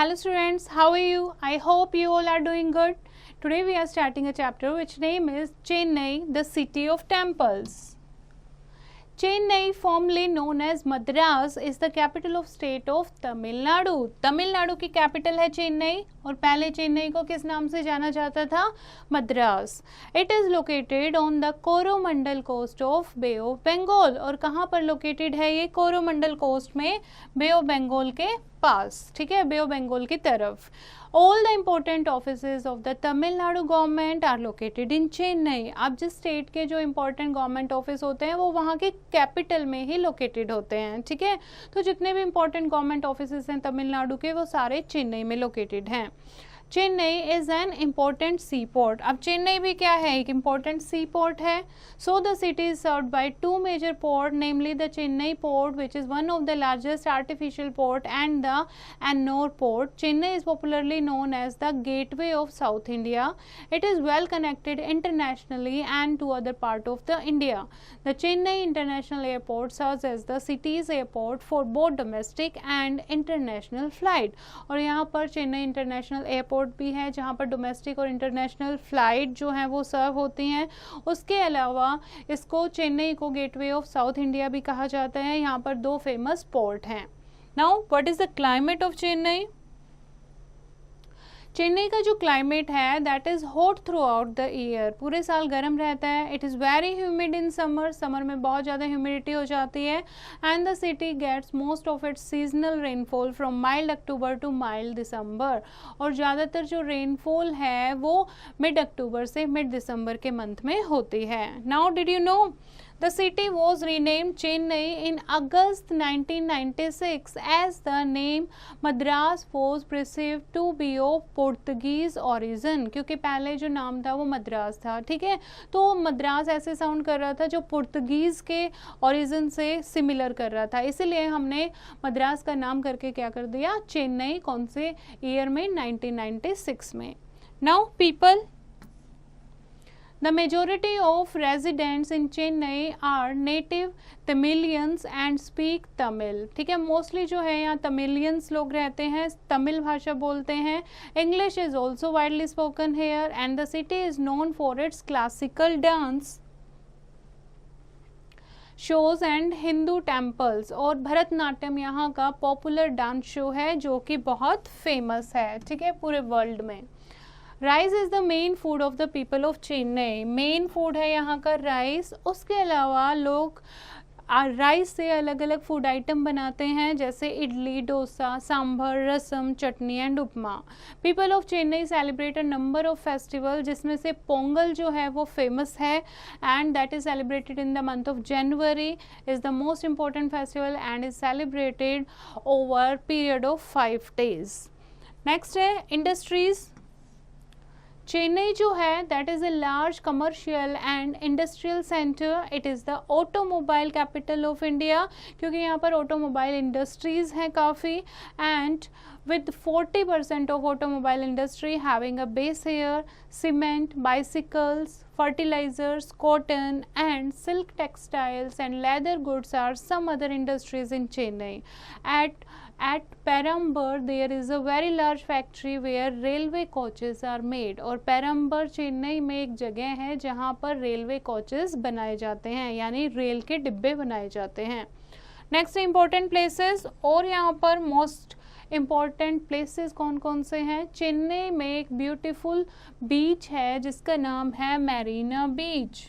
Hello students, how are you? I hope you all are doing good. Today we are starting a chapter which name is Chennai, the city of temples. Chennai, formerly known as Madras, is the capital of state of Tamil Nadu. Tamil Nadu की capital है चेन्नई और पहले चेन्नई को किस नाम से जाना जाता था? Madras. It is located on the Coromandel coast of bay of Bengal. और कहाँ पर लोकेटेड है ये? कोरोमंडल कोस्ट में, बे ऑफ बंगाल के पास. ठीक है, बे ऑफ बंगाल की तरफ. All the important offices of the Tamil Nadu government are located in Chennai. अब जिस स्टेट के जो important government office होते हैं वो वहाँ के कैपिटल में ही लोकेटेड होते हैं. ठीक है, तो जितने भी important government offices हैं तमिलनाडु के वो सारे चेन्नई में लोकेटेड हैं. Chennai is an important sea port. अब चेन्नई भी क्या है? एक इम्पोर्टेंट सी पोर्ट है. So the city is served by two major port, namely the Chennai port which is one of the largest artificial port and the Ennore port. Chennai is popularly known as the gateway of south India. It is well connected internationally and to other part of the India. The Chennai international airport serves as the city's airport for both domestic and international flight. और यहाँ पर Chennai international airport भी है जहाँ पर domestic और international flight जो हैं वो सर्व होती हैं. उसके अलावा इसको चेन्नई को गेटवे ऑफ साउथ इंडिया भी कहा जाता है. यहाँ पर दो फेमस पोर्ट हैं. Now what is the climate of Chennai? Chennai का जो क्लाइमेट है that is hot throughout the year. पूरे साल गर्म रहता है. It is very humid in summer. Summer में बहुत ज़्यादा ह्यूमिडिटी हो जाती है. And the city gets most of its seasonal rainfall from mild October to mild December. और ज़्यादातर जो रेनफॉल है वो मिड अक्टूबर से मिड दिसंबर के मंथ में होती है. Now did you know the city was renamed Chennai in August 1996 as the name Madras was perceived to be of Portuguese origin. क्योंकि पहले जो नाम था वो मद्रास था. ठीक है, तो मद्रास ऐसे साउंड कर रहा था जो पुर्तगीज के ओरिजिन से सिमिलर कर रहा था, इसीलिए हमने मद्रास का नाम करके क्या कर दिया? चेन्नई. कौन से ईयर में? 1996 में. Now people, the majority of residents in Chennai are native Tamilians and speak Tamil. ठीक है, मोस्टली जो है यहाँ तमिलियंस लोग रहते हैं, तमिल भाषा बोलते हैं. English is also widely spoken here and the city is known for its classical dance shows and Hindu temples. और भरतनाट्यम यहाँ का पॉपुलर डांस शो है जो कि बहुत फेमस है. ठीक है, पूरे वर्ल्ड में. Rice is the main food of the people of Chennai. Main food है यहाँ का राइस. उसके अलावा लोग राइस से अलग अलग फूड आइटम बनाते हैं जैसे idli, dosa, sambar, rasam, chutney and upma. People of Chennai celebrate a number of festival जिसमें से पोंगल जो है वो फेमस है and that is celebrated in the month of January. Is the most important festival and is celebrated over period of 5 days. Next है industries. Chennai जो है that is a large commercial and industrial centre. It is the automobile capital of India क्योंकि यहाँ पर automobile industries हैं काफ़ी. And with 40% of automobile industry having a base here, cement, bicycles, fertilizers, cotton and silk textiles and leather goods are some other industries in Chennai. At Perambur there is a very large factory where railway coaches are made. और पेरम्बर चेन्नई में एक जगह है जहाँ पर railway coaches बनाए जाते हैं, यानी रेल के डिब्बे बनाए जाते हैं. Next important places. और यहाँ पर मोस्ट इम्पॉर्टेंट प्लेसेस कौन कौन से हैं? चेन्नई में एक ब्यूटीफुल बीच है जिसका नाम है Marina beach.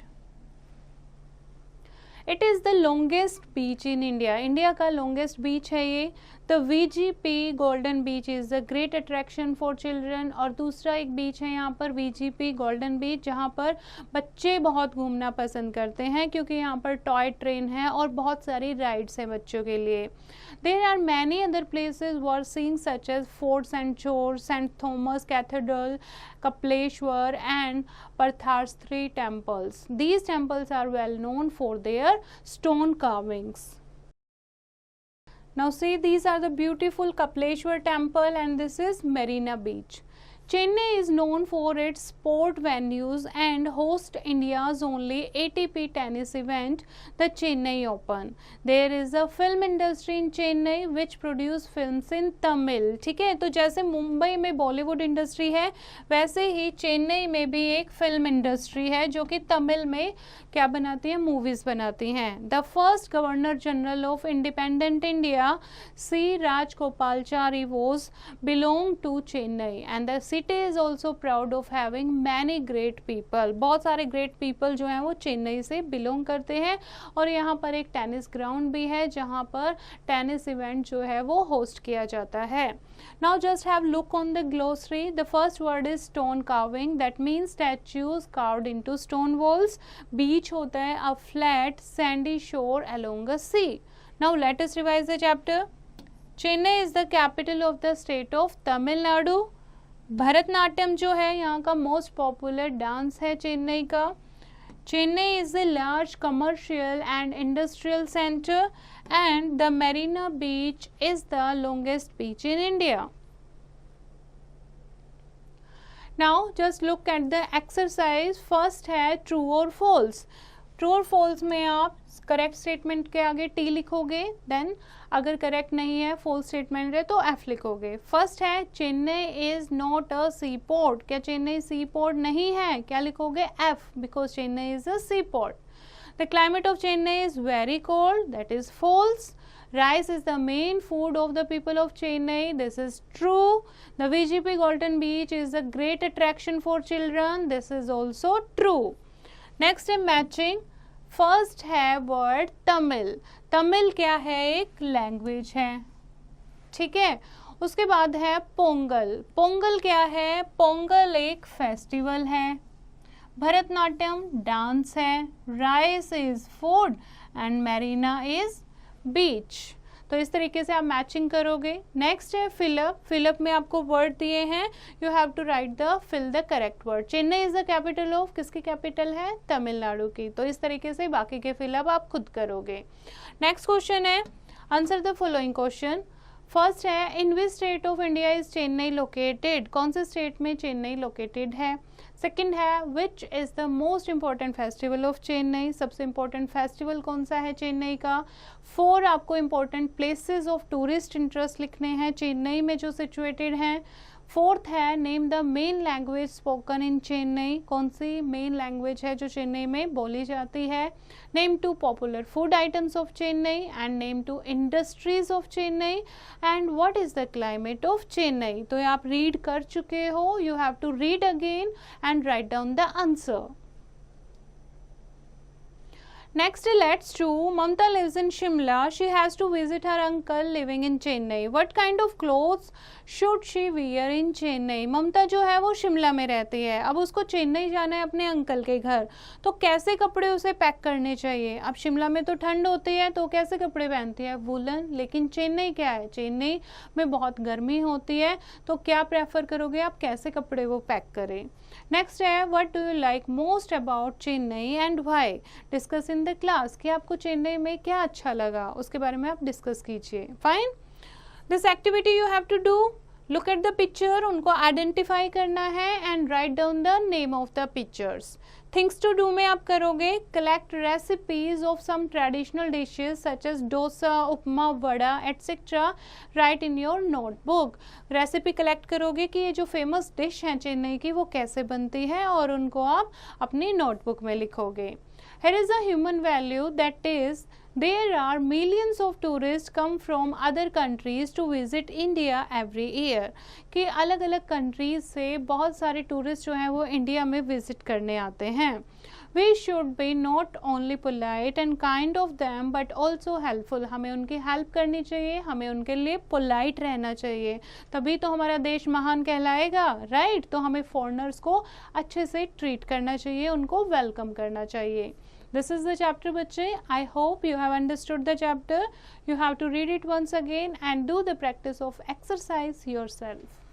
It is the longest beach in India. India का लॉन्गेस्ट बीच है ये. The VGP golden beach is the great attraction for children. और दूसरा एक बीच है यहाँ पर VGP गोल्डन बीच जहाँ पर बच्चे बहुत घूमना पसंद करते हैं क्योंकि यहाँ पर टॉय ट्रेन है और बहुत सारी राइड्स हैं बच्चों के लिए. There are many other places worth seeing such as Fort St. George, St. Thomas Cathedral, Kapleshwar and Parthasthri temples. These temples are well known for their stone carvings. Now see, these are the beautiful Kapleshwar temple and this is Marina Beach. Chennai is known for its sport venues and hosts India's only ATP tennis event, the Chennai Open. There is a film industry in Chennai which produce films in Tamil. ठीक है, तो जैसे मुंबई में Bollywood industry है वैसे ही चेन्नई में भी एक फिल्म इंडस्ट्री है जो कि तमिल में क्या बनाती है, मूवीज बनाती हैं. The first governor general of independent India C Rajagopalachari was belong to Chennai and the city is also proud of having many great people. बहुत सारे ग्रेट पीपल जो हैं वो चेन्नई से बिलोंग करते हैं. और यहाँ पर एक टेनिस ग्राउंड भी है जहाँ पर टेनिस इवेंट जो है वो होस्ट किया जाता है. Now just have look on the glossary. The first word is stone carving. That means statues carved into stone walls. Beach होता है a flat sandy shore along a sea. Now let us revise the chapter. Chennai is the capital of the state of Tamil Nadu. Bharatanatyam जो है यहाँ का most popular dance है चेन्नई का. Chennai is a large commercial and industrial center and the Marina Beach is the longest beach in India. Now just look at the exercise. First है true or false. True और false में आप correct statement के आगे T लिखोगे, then अगर correct नहीं है फॉल्स स्टेटमेंट है तो एफ लिखोगे. फर्स्ट है Chennai is not a sea port. क्या चेन्नई सी पोर्ट नहीं है? क्या लिखोगे? F, because Chennai is a sea port. The climate of Chennai is very cold. That is false. Rice is the main food of the people of Chennai. This is true. The VGP Golden Beach is a great attraction for children. This is also true. Next है matching. First है word Tamil. Tamil क्या है? एक language है, ठीक है. उसके बाद है पोंगल. पोंगल क्या है? पोंगल एक फेस्टिवल है. भरतनाट्यम डांस है. Rice is food and Marina is beach. तो इस तरीके से आप मैचिंग करोगे. नेक्स्ट है फिलअप. फिलअप में आपको वर्ड दिए हैं, you have to right the fill the correct word. Chennai is the capital of, किसकी कैपिटल है? तमिलनाडु की. तो इस तरीके से बाकी के फिलअप आप खुद करोगे. नेक्स्ट क्वेश्चन है answer the following question. First है in which state of India is Chennai located. कौन से स्टेट में चेन्नई लोकेटेड है? सेकेंड है which is the most important festival of Chennai. सबसे इम्पॉर्टेंट फेस्टिवल कौन सा है चेन्नई का? 4 आपको important places of tourist interest लिखने हैं चेन्नई में जो सिचुएटेड हैं. फोर्थ है name the main language spoken in Chennai. कौन सी मेन लैंग्वेज है जो चेन्नई में बोली जाती है? Name 2 popular food items of Chennai and name 2 industries of Chennai and what is the climate of Chennai. तो आप रीड कर चुके हो. You have to read again and write down the answer. Next, let's do. Mamta lives in Shimla. She has to visit her uncle living in Chennai. What kind of clothes should she wear in Chennai? ममता जो है वो शिमला में रहती है. अब उसको चेन्नई जाना है अपने अंकल के घर, तो कैसे कपड़े उसे पैक करने चाहिए? अब शिमला में तो ठंड होती है तो कैसे कपड़े पहनती है? वुलन. लेकिन चेन्नई क्या है? चेन्नई में बहुत गर्मी होती है, तो क्या प्रेफर करोगे आप? कैसे कपड़े वो पैक करें? नेक्स्ट है what do you like most about Chennai and why. Discuss in the class कि आपको चेन्नई में क्या अच्छा लगा, उसके बारे में आप डिस्कस कीजिए. Fine. This activity you have to do. Look at the picture, उनको आइडेंटिफाई करना है and write down the name of the pictures. Things to do में आप करोगे collect recipes of some traditional dishes such as dosa, upma, vada etcetera. Write in your notebook. Recipe collect करोगे कि ये जो फेमस डिश है चेन्नई की वो कैसे बनती है और उनको आप अपनी नोटबुक में लिखोगे. Here is a human value, that is there are millions of tourists come from other countries to visit India every year. कि अलग अलग कंट्रीज से बहुत सारे टूरिस्ट जो हैं वो इंडिया में विजिट करने आते हैं. We should be not only polite and kind of them but also helpful. हमें उनकी हेल्प करनी चाहिए, हमें उनके लिए पोलाइट रहना चाहिए, तभी तो हमारा देश महान कहलाएगा. राइट. तो हमें फॉरेनर्स को अच्छे से ट्रीट करना चाहिए, उनको वेलकम करना चाहिए. This is the chapter बच्चे. I hope you have understood the chapter. You have to read it once again and do the practice of exercise yourself.